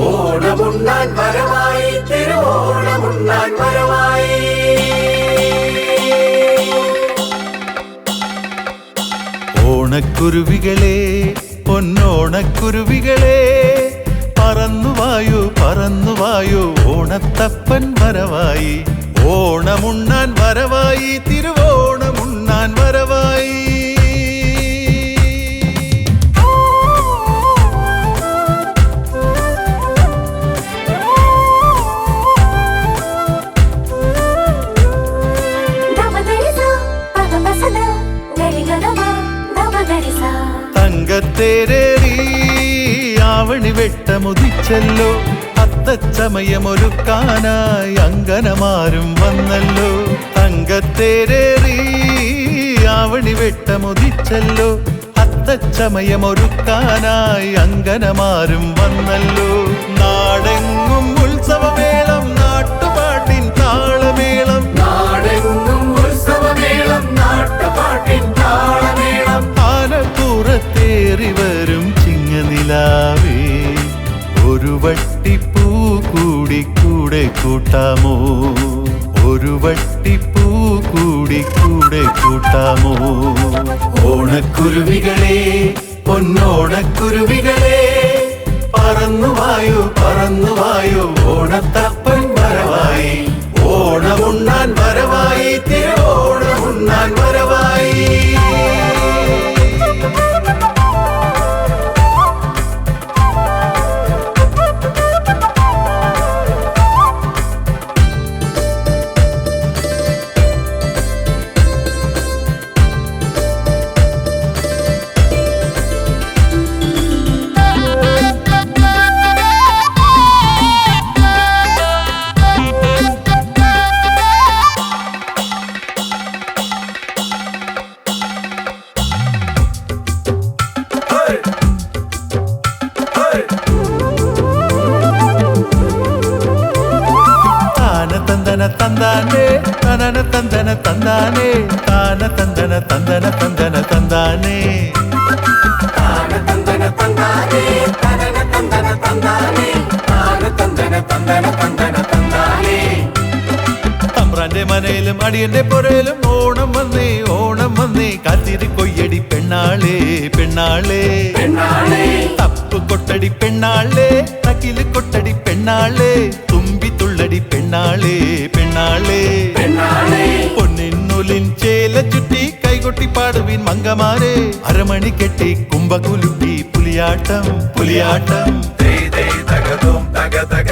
ഓണമുണ്ണാൻ വരവായി തിരുവോണമുണ്ണാൻ വരവായി. ഓണക്കുരുവികളെ പൊന്നോണക്കുരുവികളെ പറന്നുവായോ പറന്നുവായോ ഓണത്തപ്പൻ വരവായി. ഓണമുണ്ണാൻ വരവായി തിരുവോണമുണ്ണാൻ വരവായി. തങ്കത്തേരേറി ആവണി വെട്ടമുദിച്ചല്ലോ. അത്തച്ചമയമൊരുക്കാനായി അങ്കനമാരും വന്നല്ലോ. തങ്കത്തേരേറി ആവണി വെട്ടമുദിച്ചല്ലോ. അത്തച്ചമയമൊരുക്കാനായി അങ്കനമാരും വന്നല്ലോ. നാടെങ്ങും ഉത്സവമേളം നാട്ടുപാട്ടിൻ താളമേളം. നാടെങ്ങും ഉത്സവമേളം നാട്ടുപാട്ടിൻ താളമേളം. ആലപ്പുറത്തേറി വരും ചിങ്ങനിലാവേ ഒരു വട്ടിപ്പൂ കൂടി കൂടെ കൂട്ടാമോ. ഒരു വട്ടിപ്പൂ കൂടി കൂടെ കൂട്ടാമോ. ഓണക്കുരുവികളെ പൊന്നോണക്കുരുവികളെ പറന്നുവായോ പറന്നുവായോ ഓണത്തപ്പൻ വരവായി. ഓണമുണ്ണാൻ വരവായി തിരുവോണമുണ്ണാൻ വരവായി. തന്താനേ തനന തന്തന തന്താനേ താന തന്തന തന്തന തന്തന തന്താനേ. താന തന്തന തന്താനേ തനന തന്തന തന്താനേ താന തന്തന തന്തന തന്തന തന്താനേ. തമ്പ്രാന്റെ മനയിലും അടിയന്റെ പുരയിലും ഓണം വന്നേ ഓണം വന്നേ. കാത്തിരി കൊയ്യടി പെണ്ണാളേ പെണ്ണാളേ പെണ്ണാളേ. തപ്പ് കൊട്ടടി പെണ്ണാളേ തകില് കൊട്ടടി പെണ്ണാളേ. തുമ്പി തുള്ളടി പെണ്ണാളേ പെണ്ണാളേ പെണ്ണാളേ. പൊന്നിന്നുലിൻ ചേല ചുറ്റി കൈകൊട്ടി പാടുവിൻ മങ്കമാരെ. അരമണി കെട്ടി കുംഭകുലുക്കി പുലിയാട്ടം പുലിയാട്ടം. തകതും തക തക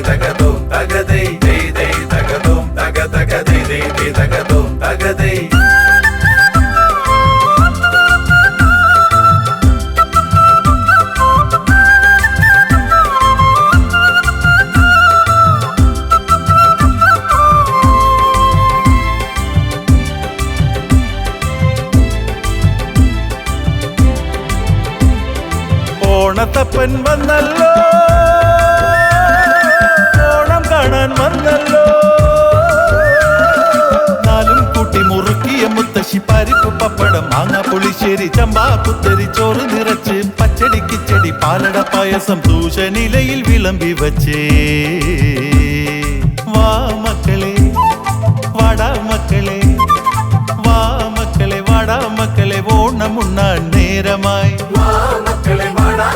തകതും തകതൈ തകതും തക തക തകതും തകതൈ. ഓണത്തപ്പൻ വന്നല്ലോ ഓണം കാണാൻ വന്നല്ലോ. നാലും കൂട്ടി മുറുക്കിയ മുത്തശ്ശി പരിപ്പ് പപ്പടം മാങ്ങ പുളിശ്ശേരി ചമ്പാ കുത്തരി ചോറ് നിറച്ച് പച്ചടി കിച്ചടി പാലട പായസം ദൂഷനിലയിൽ വിളമ്പി വച്ചേ. വാ മക്കളെ വാടാ മക്കളെ വാ മക്കളെ വാടാ മക്കളെ ഓണമുണ്ണാൻ നേരമായി. വാ മക്കളെ വാടാ